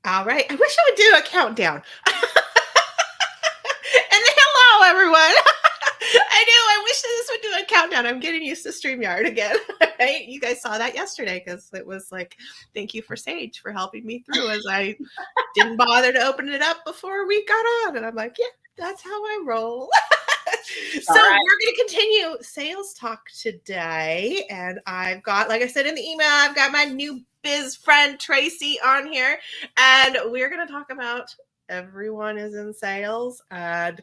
All right. I wish I would do a countdown. And hello, everyone. I know. I wish this would do a countdown. I'm getting used to StreamYard again. Right? You guys saw that yesterday because it was like, thank you for Sage for helping me through as I didn't bother to open it up before we got on. And I'm like, yeah, that's how I roll. So right. We're going to continue sales talk today. And I've got, like I said in the email, I've got my new biz friend Tracy on here. And we're going to talk about everyone is in sales. And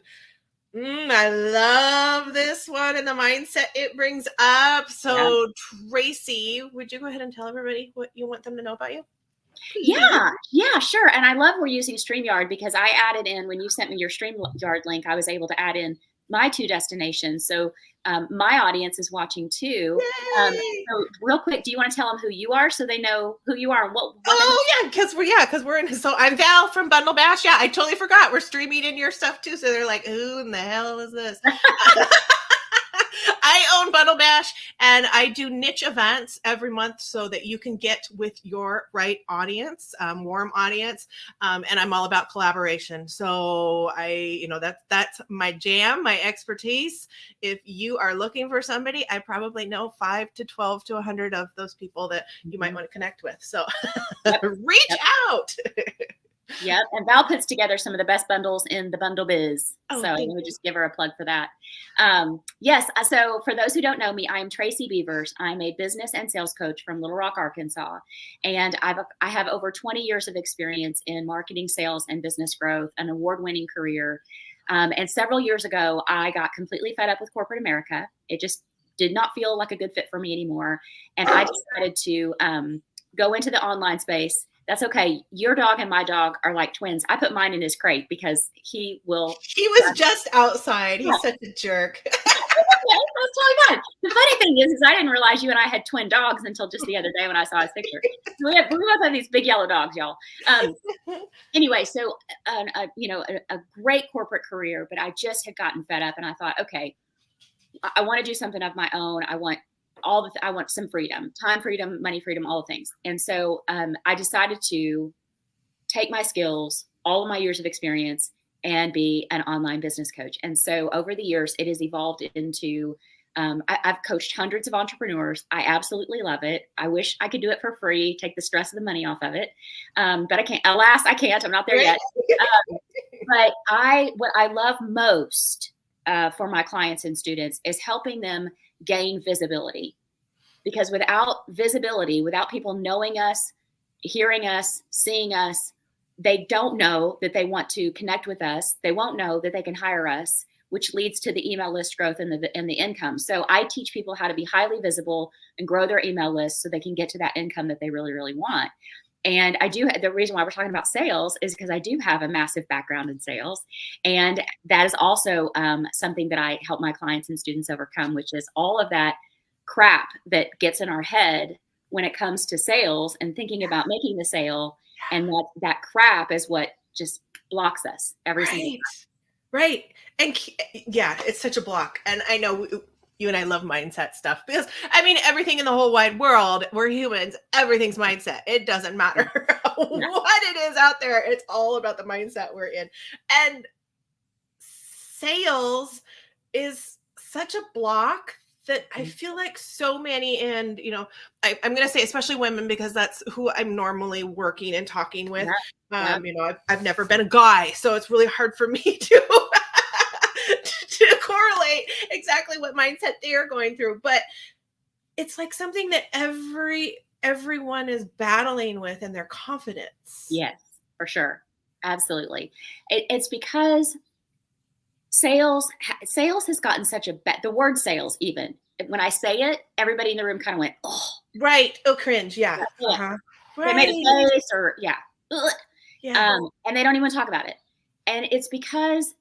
I love this one and the mindset it brings up. So Tracy, would you go ahead and tell everybody what you want them to know about you? Yeah, sure. And I love we're using StreamYard because I added in, when you sent me your StreamYard link, I was able to add in my 2 destinations. So my audience is watching too. So real quick, do you want to tell them who you are so they know who you are and what because we're in. So I'm Val from Bundle Bash. Yeah, I totally forgot we're streaming in your stuff too. So they're like, who in the hell is this? I own Bundle Bash and I do niche events every month so that you can get with your right audience, warm audience. And I'm all about collaboration. So that's my jam, my expertise. If you are looking for somebody, I probably know 5 to 12 to 100 of those people that you might want to connect with. So reach out. Yep. And Val puts together some of the best bundles in the bundle biz. So let me just give her a plug for that. Yes. So for those who don't know me, I'm Tracy Beavers. I'm a business and sales coach from Little Rock, Arkansas. And I have over 20 years of experience in marketing, sales, and business growth, an award-winning career. And several years ago, I got completely fed up with corporate America. It just did not feel like a good fit for me anymore. And I decided to go into the online space. That's okay. Your dog and my dog are like twins. I put mine in his crate because he was just outside. He's such a jerk. That's totally fine. The funny thing is I didn't realize you and I had twin dogs until just the other day when I saw his picture. So we both have these big yellow dogs, y'all. Anyway, so a great corporate career, but I just had gotten fed up and I thought, okay, I want to do something of my own. I want some freedom, time freedom, money freedom, all the things. And so I decided to take my skills, all of my years of experience, and be an online business coach. And so over the years, it has evolved into, I've coached hundreds of entrepreneurs. I absolutely love it. I wish I could do it for free, take the stress of the money off of it. But I can't, alas, I can't, I'm not there yet. But what I love most for my clients and students is helping them gain visibility, because without visibility, without people knowing us, hearing us, seeing us, they don't know that they want to connect with us. They won't know that they can hire us, which leads to the email list growth and the income. So I teach people how to be highly visible and grow their email list so they can get to that income that they really, really want. And the reason why we're talking about sales is because I do have a massive background in sales. And that is also something that I help my clients and students overcome, which is all of that crap that gets in our head when it comes to sales and thinking about making the sale. And that crap is what just blocks us every single time. Right. And yeah, it's such a block. And I know you and I love mindset stuff because everything in the whole wide world, we're humans, everything's mindset. It doesn't matter what it is out there. It's all about the mindset we're in. And sales is such a block that I feel like so many, and I'm going to say especially women because that's who I'm normally working and talking with. I've never been a guy, so it's really hard for me to to correlate exactly what mindset they are going through. But it's like something that everyone is battling with in their confidence. Yes, for sure. Absolutely. It's because sales has gotten such a the word sales, even when I say it, everybody in the room kind of went, oh, right. Oh, cringe. Yeah. Uh-huh. They made a face or and they don't even talk about it. And it's because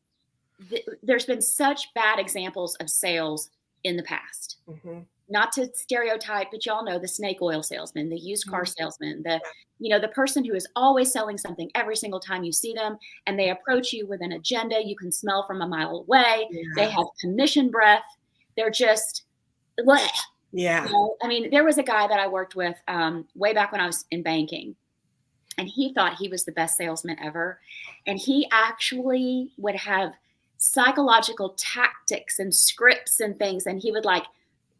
there's been such bad examples of sales in the past. Mm-hmm. Not to stereotype, but y'all know the snake oil salesman, the used car salesman, the person who is always selling something every single time you see them, and they approach you with an agenda you can smell from a mile away. Yeah. They have commission breath. They're just, bleh. Yeah. I mean, there was a guy that I worked with way back when I was in banking, and he thought he was the best salesman ever. And he actually would have psychological tactics and scripts and things, and he would like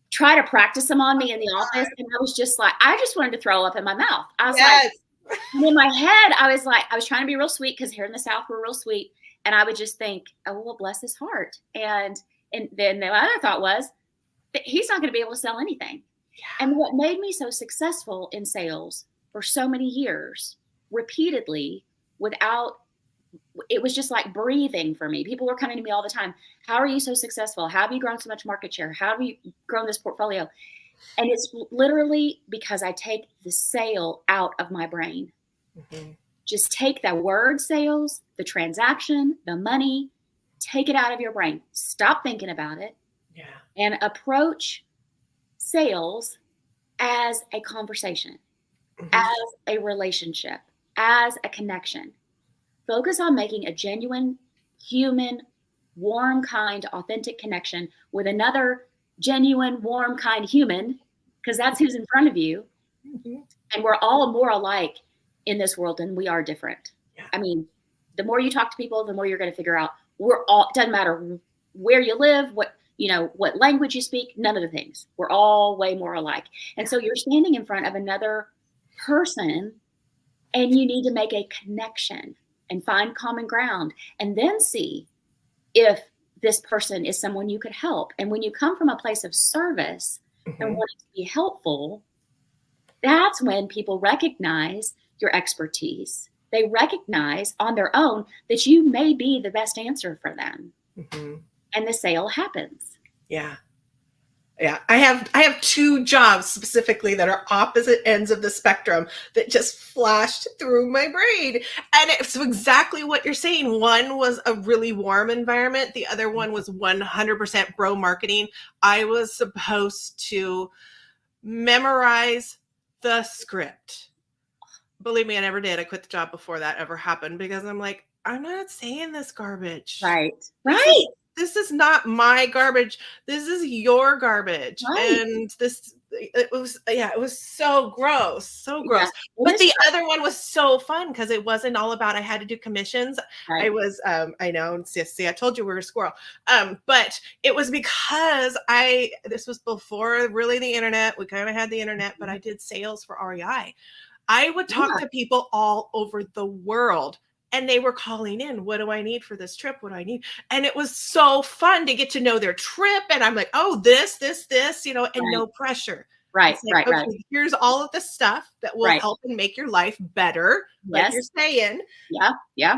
try to practice them on me in the office. And I was just like, I just wanted to throw up in my mouth. I was like, Yes. and in my head, I was like, I was trying to be real sweet because here in the South, we're real sweet. And I would just think, oh, well, bless his heart. And then the other thought was that he's not going to be able to sell anything. Yeah. And what made me so successful in sales for so many years, repeatedly, without, it was just like breathing for me. People were coming to me all the time. How are you so successful? How have you grown so much market share? How have you grown this portfolio? And it's literally because I take the sale out of my brain. Mm-hmm. Just take the word sales, the transaction, the money, take it out of your brain. Stop thinking about it. Yeah. And approach sales as a conversation, Mm-hmm. as a relationship, as a connection. Focus on making a genuine, human, warm, kind, authentic connection with another genuine, warm, kind human, because that's who's in front of you. Mm-hmm. And we're all more alike in this world than we are different. Yeah. I mean, the more you talk to people, the more you're going to figure out we're all, it doesn't matter where you live, what language you speak, none of the things. We're all way more alike. And so you're standing in front of another person and you need to make a connection and find common ground and then see if this person is someone you could help. And when you come from a place of service Mm-hmm. and wanting to be helpful, that's when people recognize your expertise. They recognize on their own that you may be the best answer for them. Mm-hmm. And the sale happens. Yeah. Yeah. I have two jobs specifically that are opposite ends of the spectrum that just flashed through my brain. And it's exactly what you're saying. One was a really warm environment. The other one was 100% bro marketing. I was supposed to memorize the script. Believe me, I never did. I quit the job before that ever happened because I'm like, I'm not saying this garbage. Right. Right. This is not my garbage. This is your garbage. Right. And it was so gross, so gross. Yeah, But the other one was so fun because it wasn't all about I had to do commissions. right. I was, I know, see, I told you we were a squirrel. But it was because this was before really the internet. We kind of had the internet, but I did sales for REI. I would talk to people all over the world. And they were calling in, what do I need for this trip? What do I need? And it was so fun to get to know their trip. And I'm like, oh, this, and Right. no pressure. Right, It's like, right. here's all of the stuff that will help and make your life better, like you're saying. Yeah, yeah.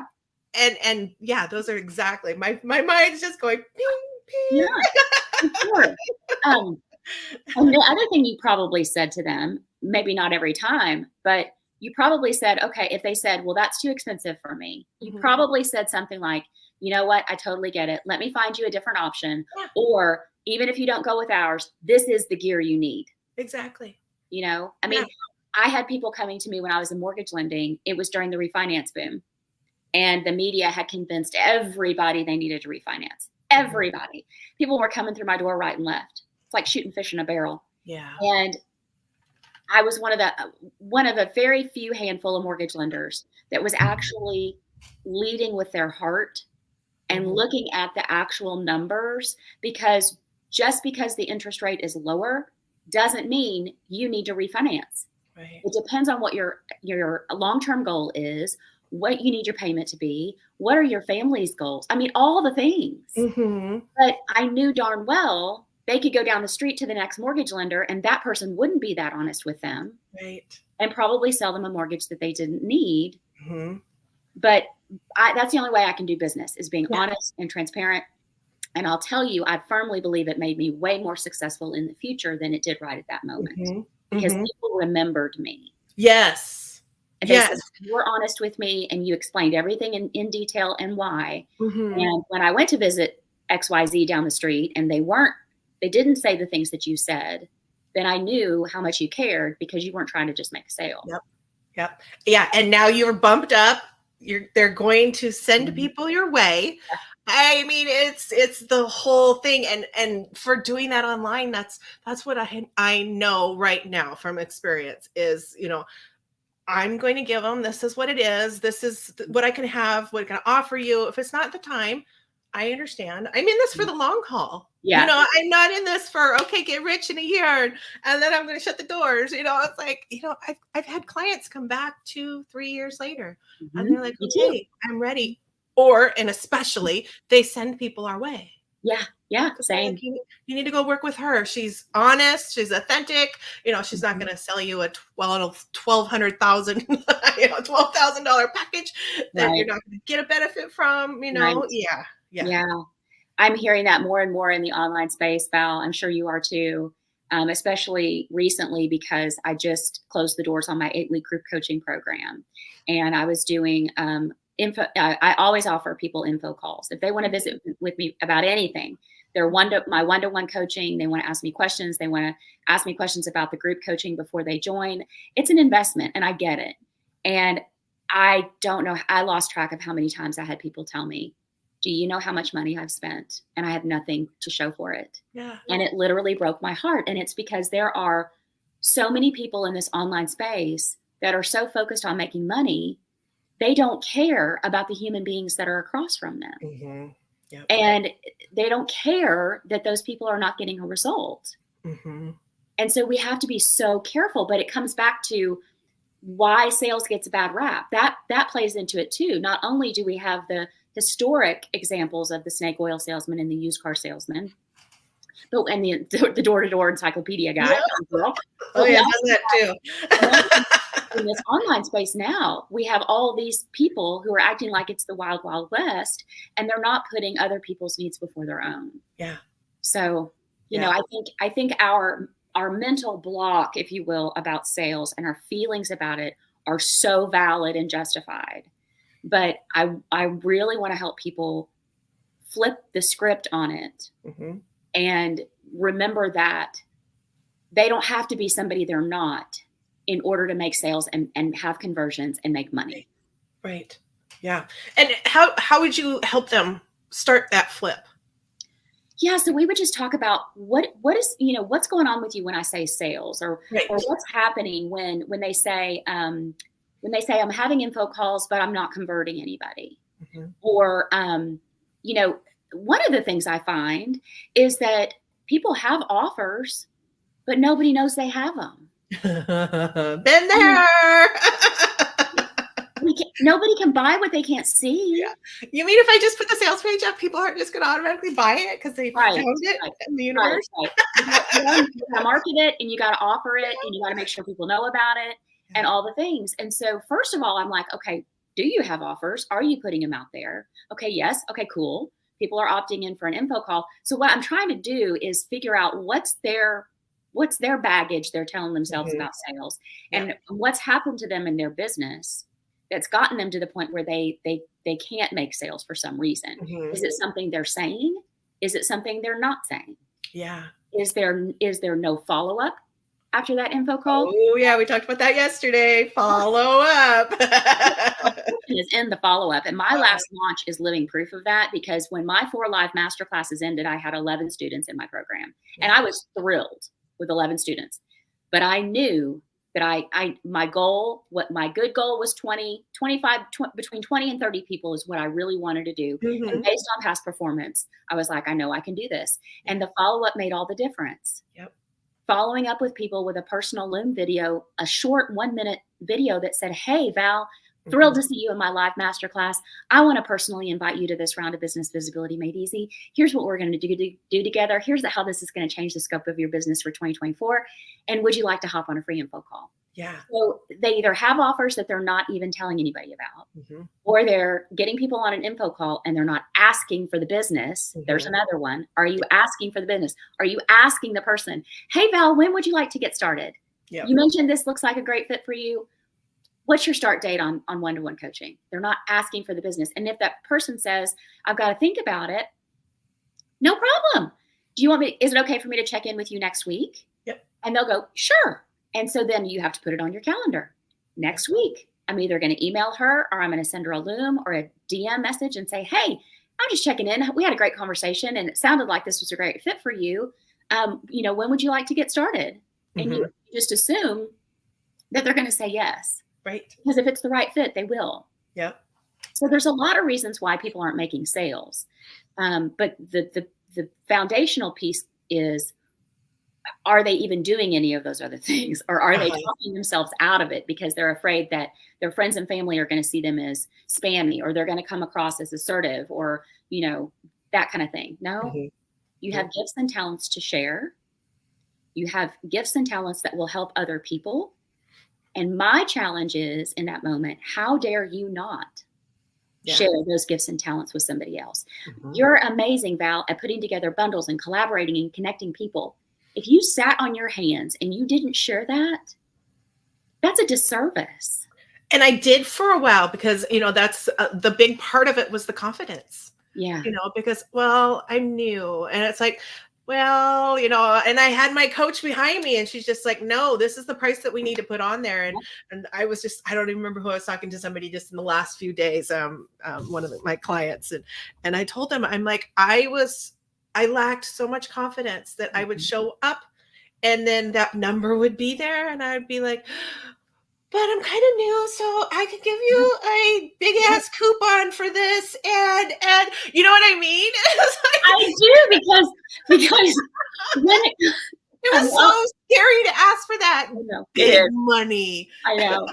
And yeah, those are exactly, my mind's just going, ping, ping. Yeah, sure. And the other thing you probably said to them, maybe not every time, but you probably said, okay, if they said, well, that's too expensive for me, you probably said something like, you know what, I totally get it. Let me find you a different option. Yeah. Or even if you don't go with ours, this is the gear you need. Exactly. I mean, I had people coming to me when I was in mortgage lending. It was during the refinance boom. And the media had convinced everybody they needed to refinance. Everybody. People were coming through my door right and left. It's like shooting fish in a barrel. Yeah. And I was one of a very few handful of mortgage lenders that was actually leading with their heart and looking at the actual numbers, because just because the interest rate is lower doesn't mean you need to refinance. Right. It depends on what your long-term goal is, what you need your payment to be, what are your family's goals. I mean, all the things. But I knew darn well they could go down the street to the next mortgage lender and that person wouldn't be that honest with them. Right. And probably sell them a mortgage that they didn't need. But that's the only way I can do business, is being honest and transparent. And I'll tell you, I firmly believe it made me way more successful in the future than it did right at that moment. Because people remembered me. Yes. And they said, you were honest with me and you explained everything in detail and why. And when I went to visit XYZ down the street and they didn't say the things that you said, then I knew how much you cared, because you weren't trying to just make a sale. Yep. Yeah. And now you're bumped up. They're going to send people your way. I mean, it's the whole thing, and for doing that online, that's what I know right now from experience is, I'm going to give them, this is what it is. This is what I can have, what I can offer you. If it's not the time, I understand. I'm in this for the long haul. Yeah. I'm not in this for, okay, get rich in a year and then I'm going to shut the doors. It's like, I've had clients come back 2-3 years later and they're like, Me too. okay, I'm ready. Or, and especially they send people our way. Yeah. Yeah. Like, Same. you need to go work with her. She's honest. She's authentic. She's not Mhm. going to sell you a $12,000 package that you're Right. not going to get a benefit from. Right. Yeah, yeah, Yeah. I'm hearing that more and more in the online space, Val. I'm sure you are too, especially recently because I just closed the doors on my 8-week group coaching program. And I was doing info. I always offer people info calls. If they want to visit with me about anything, my one-to-one coaching, they want to ask me questions. They want to ask me questions about the group coaching before they join. It's an investment and I get it. And I don't know, I lost track of how many times I had people tell me, do you know how much money I've spent? And I have nothing to show for it. yeah. And it literally broke my heart. And it's because there are so many people in this online space that are so focused on making money, they don't care about the human beings that are across from them. Mm-hmm. Yep. And they don't care that those people are not getting a result. Mm-hmm. And so we have to be so careful, but it comes back to why sales gets a bad rap. That plays into it too. Not only do we have the historic examples of the snake oil salesman and the used car salesman, but and the door-to-door encyclopedia guy, Yeah. girl. Oh But we yeah, also done that too. in this online space now, we have all these people who are acting like it's the wild, wild west, and they're not putting other people's needs before their own. Yeah. So, Yeah. I think our mental block, if you will, about sales and our feelings about it are so valid and justified. But I really want to help people flip the script on it Mm-hmm. and remember that they don't have to be somebody they're not in order to make sales and have conversions and make money. Right. Yeah. And how would you help them start that flip? Yeah, so we would just talk about what is, what's going on with you when I say sales, or Right. what's happening when they say I'm having info calls but I'm not converting anybody. Mm-hmm. Or one of the things I find is that people have offers but nobody knows they have them. Been there. Nobody can buy what they can't see. Yeah. You mean if I just put the sales page up, people aren't just going to automatically buy it because they found it in the universe? Right. You got to market it, and you got to offer it, and you got to make sure people know about it, and all the things. And so, first of all, I'm like, okay, do you have offers? Are you putting them out there? Okay, yes. Okay, cool. People are opting in for an info call. So what I'm trying to do is figure out what's their baggage they're telling themselves about sales, and what's happened to them in their business that's gotten them to the point where they can't make sales for some reason. Mm-hmm. Is it something they're saying? Is it something they're not saying? Yeah. Is there no follow-up after that info call? Oh yeah, we talked about that yesterday. Follow up. Is in the follow-up. And my last launch is living proof of that, because when my 4 live master classes ended, I had 11 students in my program. And I was thrilled with 11 students. But I knew that my good goal was 25, between 20 and 30 people is what I really wanted to do. Mm-hmm. And based on past performance, I was like, I know I can do this. And the follow-up made all the difference. Yep. Following up with people with a personal Loom video, a short 1-minute video that said, hey, Val, thrilled to see you in my live masterclass. I want to personally invite you to this round of Business Visibility Made Easy. Here's what we're going to do together. Here's how this is going to change the scope of your business for 2024. And would you like to hop on a free info call? Yeah. So they either have offers that they're not even telling anybody about, or they're getting people on an info call and they're not asking for the business. There's another one. Are you asking for the business? Are you asking the person, hey, Val, when would you like to get started? Yep. You mentioned this looks like a great fit for you. What's your start date on one-to-one coaching? They're not asking for the business. And if that person says, I've got to think about it, no problem. Is it okay for me to check in with you next week? Yep. And they'll go, sure. And so then you have to put it on your calendar. Next week, I'm either going to email her, or I'm going to send her a Loom or a DM message and say, hey, I'm just checking in. We had a great conversation and it sounded like this was a great fit for you. When would you like to get started? And you just assume that they're going to say yes. Right. Because if it's the right fit, they will. Yep. So there's a lot of reasons why people aren't making sales. But the foundational piece is, are they even doing any of those other things? Or are they talking themselves out of it because they're afraid that their friends and family are going to see them as spammy, or they're going to come across as assertive, or, that kind of thing? No, you have gifts and talents to share. You have gifts and talents that will help other people. And my challenge is, in that moment, how dare you not share those gifts and talents with somebody else? You're amazing, Val, at putting together bundles and collaborating and connecting people. If you sat on your hands and you didn't share that, that's a disservice. And I did for a while because, that's the big part of it was the confidence. Yeah. Because, I'm new. And it's like, and I had my coach behind me and she's just like, no, this is the price that we need to put on there. And I was I don't even remember who I was talking to, somebody just in the last few days, one of my clients. And I told them, I'm like, I lacked so much confidence that I would show up and then that number would be there. And I would be like, but I'm kind of new, so I could give you a big ass coupon for this, and you know what I mean? I do, because when it was so scary to ask for that big money. I know.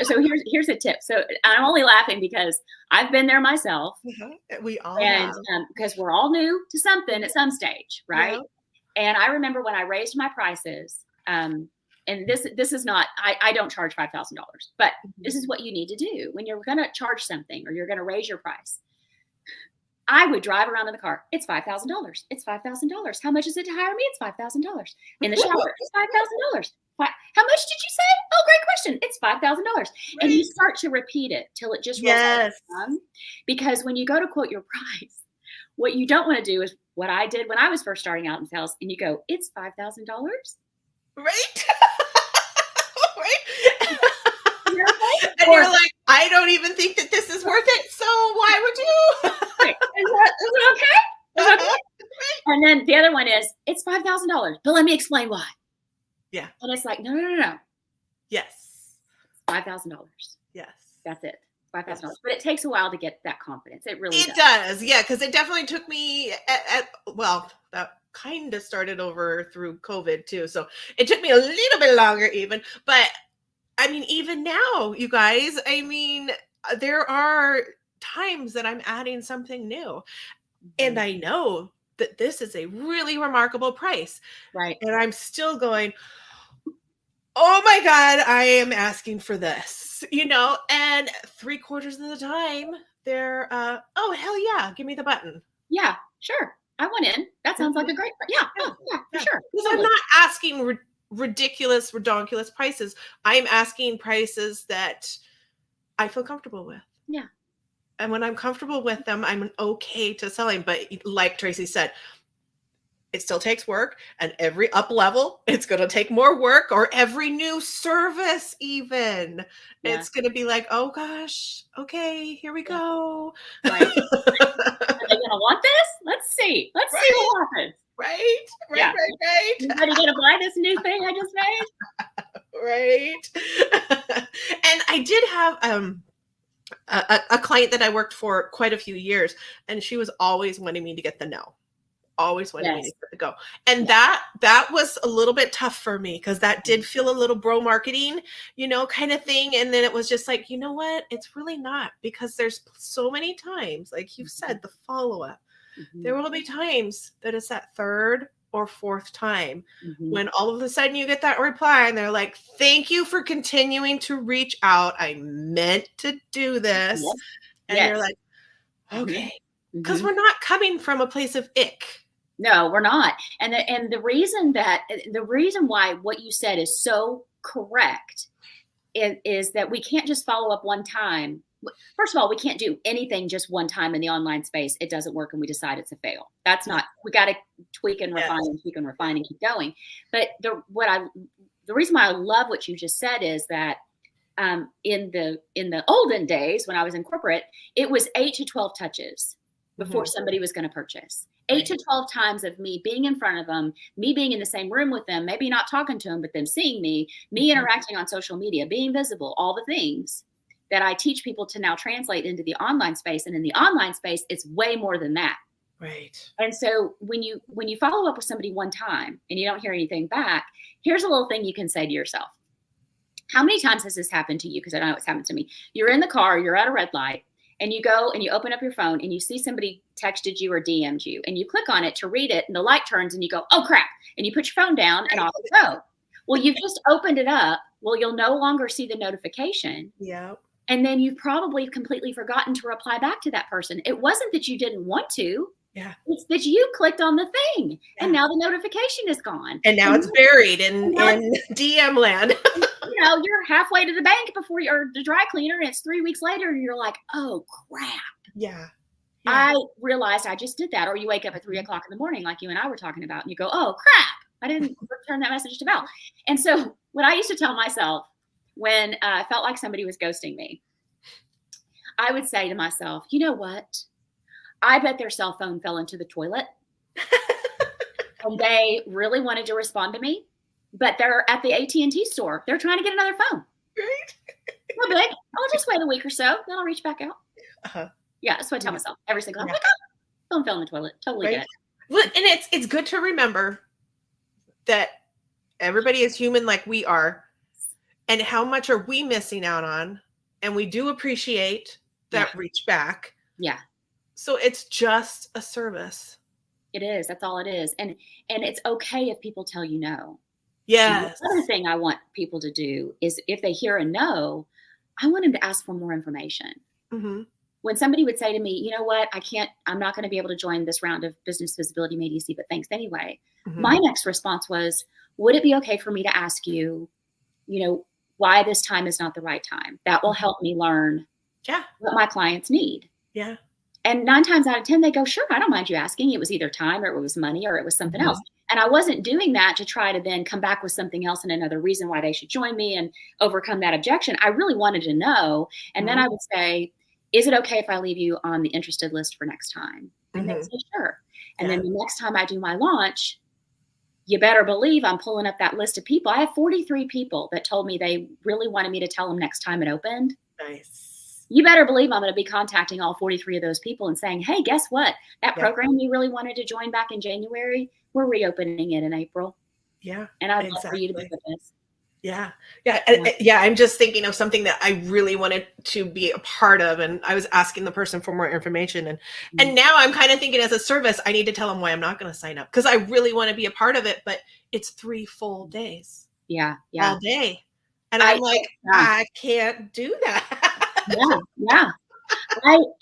So here's a tip. So I'm only laughing because I've been there myself. We all have. Because we're all new to something at some stage, right? And I remember when I raised my prices. And this is not, I don't charge $5,000, but this is what you need to do when you're going to charge something or you're going to raise your price. I would drive around in the car. It's $5,000. It's $5,000. How much is it to hire me? It's $5,000. In the shower, it's $5,000. How much did you say? Oh, great question. It's $5,000. Right. And you start to repeat it till it just rolls off the tongue. Because when you go to quote your price, what you don't want to do is what I did when I was first starting out in sales, and you go, it's $5,000. Right? And you're like, I don't even think that this is worth it. So why would you? Is it okay? Is it okay? And then the other one is, it's $5,000, but let me explain why. Yeah. And it's like, no. Yes. $5,000. Yes. That's it. $5,000. Yes. But it takes a while to get that confidence. It really does. Yeah. Because it definitely took me that kind of started over through COVID too. So it took me a little bit longer even, but I mean, even now, you guys, there are times that I'm adding something new and I know that this is a really remarkable price. Right. And I'm still going, oh my God, I am asking for this, and 3/4 of the time they're, oh, hell yeah, give me the button. Yeah, sure. I went in. That sounds like a great, for sure. Because I'm not asking ridiculous, redonkulous prices. I'm asking prices that I feel comfortable with. Yeah. And when I'm comfortable with them, I'm okay to selling. But like Tracy said, it still takes work, and every up level, it's going to take more work, or every new service even. Yeah. It's going to be like, oh gosh, okay, here we go. Right. Are they going to want this? Let's see. Let's see what happens. Right. Everybody going to buy this new thing I just made? Right. And I did have a client that I worked for quite a few years, and she was always wanting me to get the no. Always wanted me to get the go. And that was a little bit tough for me, because that did feel a little bro marketing, kind of thing. And then it was just like, you know what? It's really not, because there's so many times, like you said, the follow-up. There will be times that it's that third or fourth time when all of a sudden you get that reply and they're like, thank you for continuing to reach out. I meant to do this. Yes. And you're like, okay. Because we're not coming from a place of ick. No, we're not. And the reason why what you said is so correct is that we can't just follow up one time. First of all, we can't do anything just one time in the online space. It doesn't work and we decide it's a fail. That's not, we got to tweak and refine and tweak and refine and keep going. But the reason why I love what you just said is that in the olden days when I was in corporate, it was 8 to 12 touches. before somebody was going to purchase. Right. 8 to 12 times of me being in front of them, me being in the same room with them, maybe not talking to them, but them seeing me interacting on social media, being visible, all the things that I teach people to now translate into the online space. And in the online space, it's way more than that. Right. And so when you follow up with somebody one time and you don't hear anything back, here's a little thing you can say to yourself. How many times has this happened to you? Because I know it's happened to me. You're in the car, you're at a red light, and you go and you open up your phone and you see somebody texted you or DM'd you, and you click on it to read it, and the light turns and you go, oh crap, and you put your phone down and off you go. Well, you've just opened it up. Well, you'll no longer see the notification. Yeah. And then you've probably completely forgotten to reply back to that person. It wasn't that you didn't want to. Yeah. It's that you clicked on the thing and now the notification is gone. And now it's buried in DM land. You know, you're halfway to the bank before you're the dry cleaner, and it's 3 weeks later and you're like, oh crap. Yeah. I realized I just did that. Or you wake up at 3 o'clock in the morning, like you and I were talking about, and you go, oh crap, I didn't return that message to Val. And so what I used to tell myself when I felt like somebody was ghosting me, I would say to myself, you know what? I bet their cell phone fell into the toilet and they really wanted to respond to me, but they're at the AT&T store. They're trying to get another phone. Right. No big. I'll just wait a week or so. Then I'll reach back out. Yeah, that's what I tell myself every single time. Phone fell in the toilet. Totally get it. Well, and it's good to remember that everybody is human like we are, and how much are we missing out on? And we do appreciate that reach back. Yeah. So it's just a service. It is. That's all it is. And it's okay if people tell you no. Yes. The other thing I want people to do is if they hear a no, I want them to ask for more information. Mm-hmm. When somebody would say to me, you know what, I'm not going to be able to join this round of Business Visibility Made Easy, but thanks anyway. Mm-hmm. My next response was, would it be okay for me to ask you, why this time is not the right time? That will help me learn what my clients need. Yeah. And 9 times out of 10, they go, sure, I don't mind you asking. It was either time or it was money or it was something else. And I wasn't doing that to try to then come back with something else and another reason why they should join me and overcome that objection. I really wanted to know. And then I would say, is it okay if I leave you on the interested list for next time? And they say, sure. And then the next time I do my launch, you better believe I'm pulling up that list of people. I have 43 people that told me they really wanted me to tell them next time it opened. Nice. You better believe I'm going to be contacting all 43 of those people and saying, hey, guess what? That program you really wanted to join back in January, we're reopening it in April. Yeah. And I'd love for you to be with us. Yeah. I'm just thinking of something that I really wanted to be a part of. And I was asking the person for more information. And now I'm kind of thinking as a service, I need to tell them why I'm not going to sign up because I really want to be a part of it. But it's 3 full days. Yeah. All day. And I'm like, I can't do that. Yeah.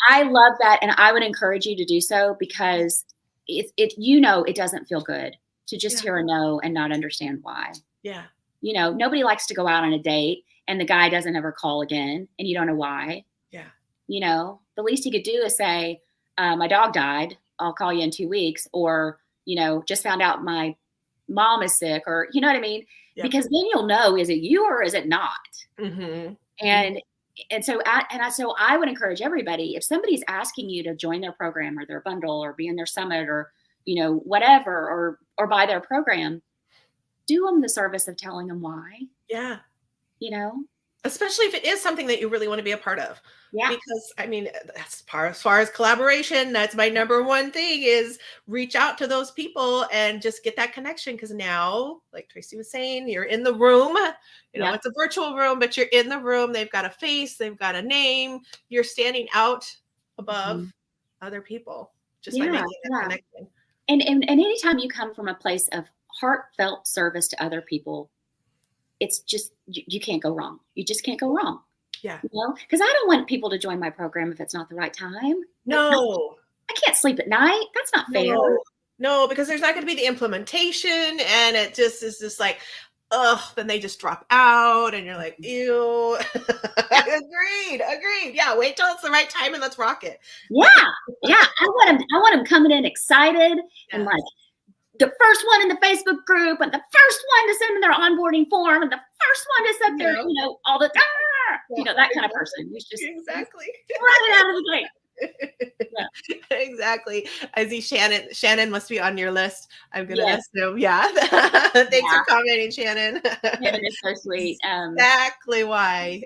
I love that. And I would encourage you to do so because it doesn't feel good to just hear a no and not understand why. Yeah. Nobody likes to go out on a date and the guy doesn't ever call again and you don't know why. Yeah. The least he could do is say, my dog died. I'll call you in 2 weeks. Or, just found out my mom is sick or, you know what I mean? Yeah. Because then you'll know, is it you or is it not? Mm-hmm. And so I would encourage everybody, if somebody's asking you to join their program or their bundle or be in their summit or, whatever, or buy their program, do them the service of telling them why. Yeah. Especially if it is something that you really want to be a part of. Yeah. Because that's as far as collaboration, that's my number one thing is reach out to those people and just get that connection. Because now, like Tracy was saying, you're in the room, it's a virtual room, but you're in the room. They've got a face, they've got a name. You're standing out above other people just by making that connection. And anytime you come from a place of heartfelt service to other people, it's just, you can't go wrong. You just can't go wrong. Yeah. Because I don't want people to join my program if it's not the right time. No. I can't sleep at night. That's not fair. No, because there's not going to be the implementation and it just is just like, then they just drop out and you're like, ew. Agreed. Yeah. Wait till it's the right time and let's rock it. Yeah. I want them coming in excited and like, the first one in the Facebook group and the first one to send in their onboarding form and the first one to send their, all the, that kind of person who's just exactly running out of the gate. Yeah. Exactly. I see Shannon. Shannon must be on your list. I'm gonna Yes. assume. Yeah. Thanks for Yeah. commenting, Shannon. Shannon is so sweet. Exactly why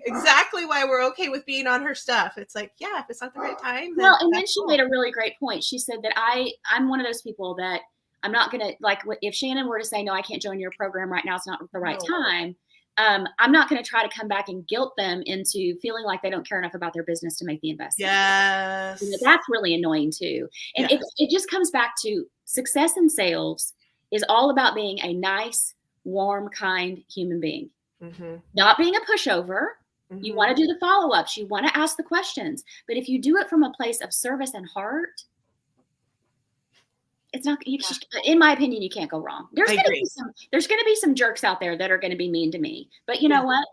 we're okay with being on her stuff. It's like, yeah, if it's not the right time, then Well, and then that's she cool. made a really great point. She said that I'm one of those people that I'm not gonna like if Shannon were to say no, I can't join your program right now. It's not the right No. time. I'm not going to try to come back and guilt them into feeling like they don't care enough about their business to make the investment. Yes. That's really annoying too. And Yes. it just comes back to success in sales is all about being a nice, warm, kind human being, not being a pushover. You want to do the follow-ups. You want to ask the questions. But if you do it from a place of service and heart, it's not, in my opinion, you can't go wrong. There's going to be some jerks out there that are going to be mean to me, but you know what?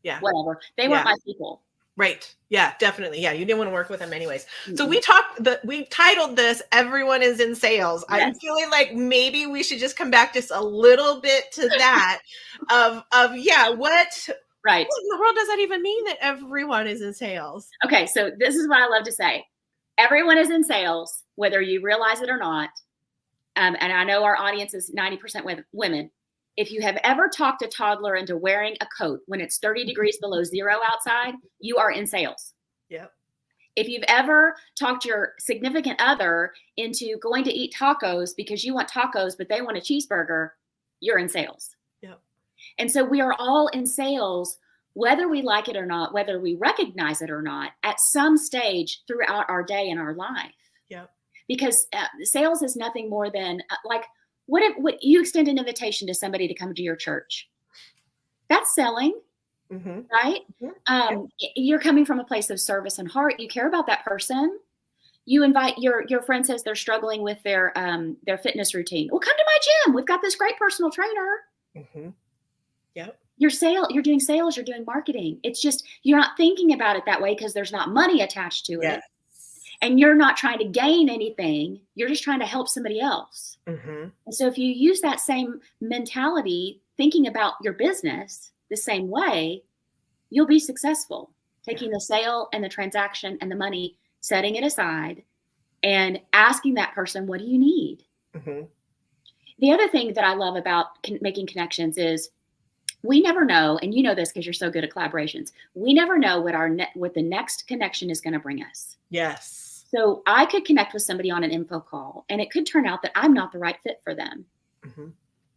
Yeah. Whatever. They weren't my people. Right. Yeah, definitely. Yeah. You didn't want to work with them anyways. So we titled this, Everyone is in Sales. Yes. I'm feeling like maybe we should just come back just a little bit to that of what right. What in the world does that even mean that everyone is in sales? Okay. So this is what I love to say. Everyone is in sales, whether you realize it or not. And I know our audience is 90% women. If you have ever talked a toddler into wearing a coat when it's 30 degrees below zero outside, you are in sales. Yep. If you've ever talked your significant other into going to eat tacos because you want tacos, but they want a cheeseburger, you're in sales. Yep. And so we are all in sales, whether we like it or not, whether we recognize it or not, at some stage throughout our day and our life. Yep. Because sales is nothing more than like, what you extend an invitation to somebody to come to your church? That's selling, right? You're coming from a place of service and heart. You care about that person. You invite your friend says they're struggling with their fitness routine. Well, come to my gym. We've got this great personal trainer. Yep. You're doing sales. You're doing marketing. It's just you're not thinking about it that way because there's not money attached to it. And you're not trying to gain anything. You're just trying to help somebody else. And so if you use that same mentality, thinking about your business the same way, you'll be successful. Taking the sale and the transaction and the money, setting it aside, and asking that person, what do you need? The other thing that I love about making connections is we never know, and you know this because you're so good at collaborations, we never know what the next connection is going to bring us. Yes. So I could connect with somebody on an info call, and it could turn out that I'm not the right fit for them.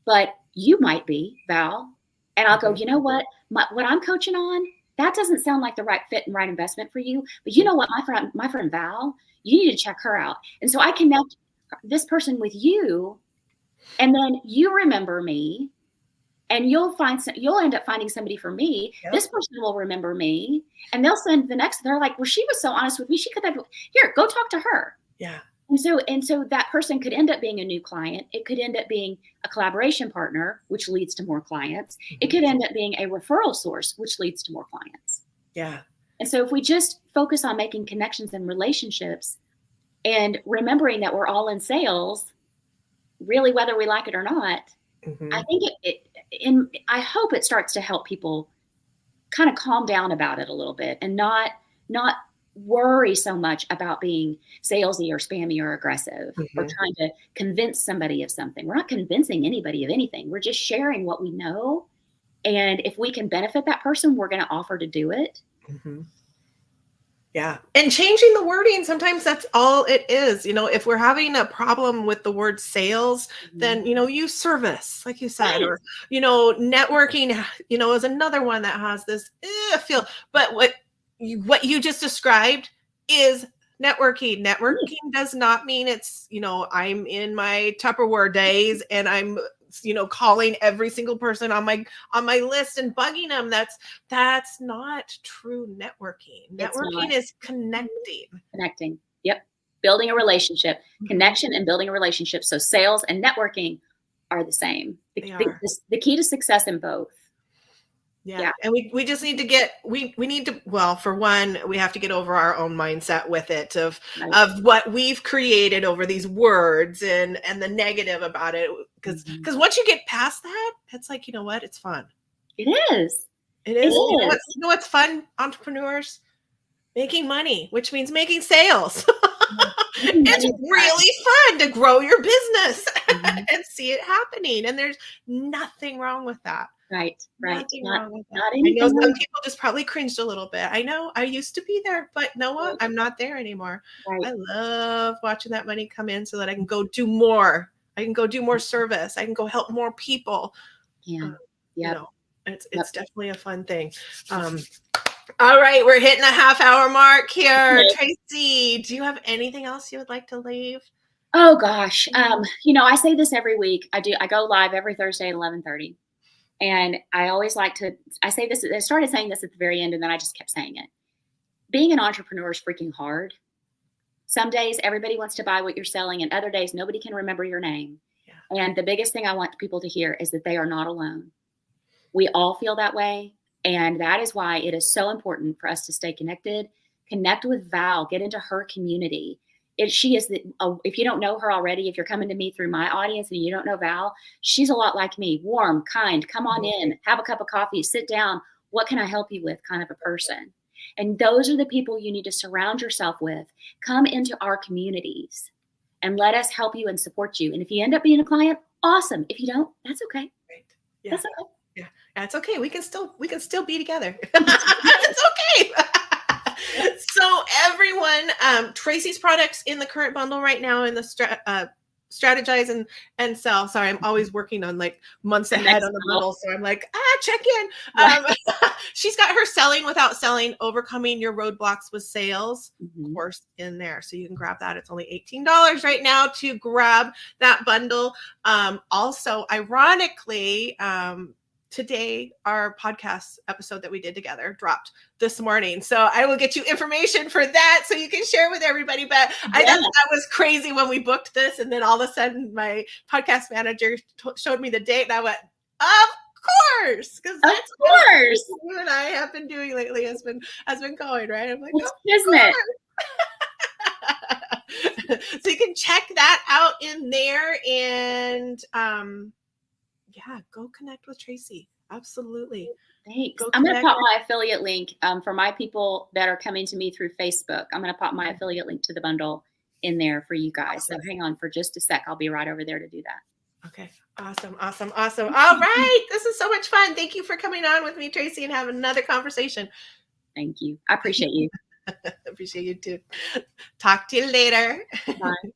But you might be, Val. And I'll go, you know what? What I'm coaching on, that doesn't sound like the right fit and right investment for you. But you know what, my friend Val, you need to check her out. And so I connect this person with you, and then you remember me. And you'll end up finding somebody for me. Yep. This person will remember me, and they'll send the next. They're like, well, she was so honest with me. She could have here, go talk to her. Yeah. And so that person could end up being a new client. It could end up being a collaboration partner, which leads to more clients. It could end up being a referral source, which leads to more clients. Yeah. And so if we just focus on making connections and relationships, and remembering that we're all in sales, really, whether we like it or not. I think I hope it starts to help people kind of calm down about it a little bit and not worry so much about being salesy or spammy or aggressive or trying to convince somebody of something. We're not convincing anybody of anything. We're just sharing what we know. And if we can benefit that person, we're going to offer to do it. Yeah. And changing the wording, sometimes that's all it is. If we're having a problem with the word sales, then, use service, like you said, or, networking, is another one that has this feel. But what you just described is networking. Networking does not mean it's, I'm in my Tupperware days and I'm, calling every single person on my list and bugging them. That's not true networking. Networking is Connecting. Yep. Building a relationship, connection and building a relationship. So sales and networking are the same. The key to success in both. Yeah. And we just need to we need to, well, for one, we have to get over our own mindset with it of what we've created over these words and the negative about it. Because once you get past that, it's like, you know what? It's fun. It is. It is. You know what's fun, entrepreneurs? making money, which means making sales. It's Money is really fun to grow your business Mhm. and see it happening. And there's nothing wrong with that. Right. Nothing wrong with that. Not I know anything some wrong. people just probably cringed a little bit. I know I used to be there, but know what? I'm not there anymore. Right. I love watching that money come in so that I can go do more. I can go do more service. I can go help more people. Uh, Can. you Yep. know, Yep. it's definitely a fun thing. All right, we're hitting a half-hour mark here. Okay. Tracy, do you have anything else you would like to leave? Oh gosh. I say this every week. I go live every Thursday at 11:30. And I always like to I say this I started saying this at the very end and then I just kept saying it. Being an entrepreneur is freaking hard. Some days everybody wants to buy what you're selling and other days nobody can remember your name. Yeah. And the biggest thing I want people to hear is that they are not alone. We all feel that way. And that is why it is so important for us to stay connected, connect with Val, get into her community. She is if you don't know her already, if you're coming to me through my audience and you don't know Val, she's a lot like me, warm, kind, come on in, have a cup of coffee, sit down. What can I help you with? Kind of a person. And those are the people you need to surround yourself with. Come into our communities and let us help you and support you. And if you end up being a client, awesome. If you don't, that's okay. Right. Yeah. That's okay. Yeah. That's okay. We can still be together. It's okay. So everyone, Tracy's products in the current bundle right now in the strategize and sell. Sorry, I'm always working on like months ahead on the bundle. So I'm like, check in. She's got her selling without selling, overcoming your roadblocks with sales course in there. So you can grab that. It's only $18 right now to grab that bundle. Also, ironically, today our podcast episode that we did together dropped this morning, so I will get you information for that so you can share with everybody. But I thought that was crazy when we booked this, and then all of a sudden my podcast manager showed me the date and I went, of course, because that's what you and I have been doing lately has been going right. I'm like, business. So you can check that out in there, and yeah, go connect with Tracy. Absolutely. Thanks. I'm going to pop my affiliate link for my people that are coming to me through Facebook. I'm going to pop my affiliate link to the bundle in there for you guys. So hang on for just a sec. I'll be right over there to do that. Okay. Awesome. All right. This is so much fun. Thank you for coming on with me, Tracy, and have another conversation. Thank you. I appreciate you. Appreciate you too. Talk to you later. Bye.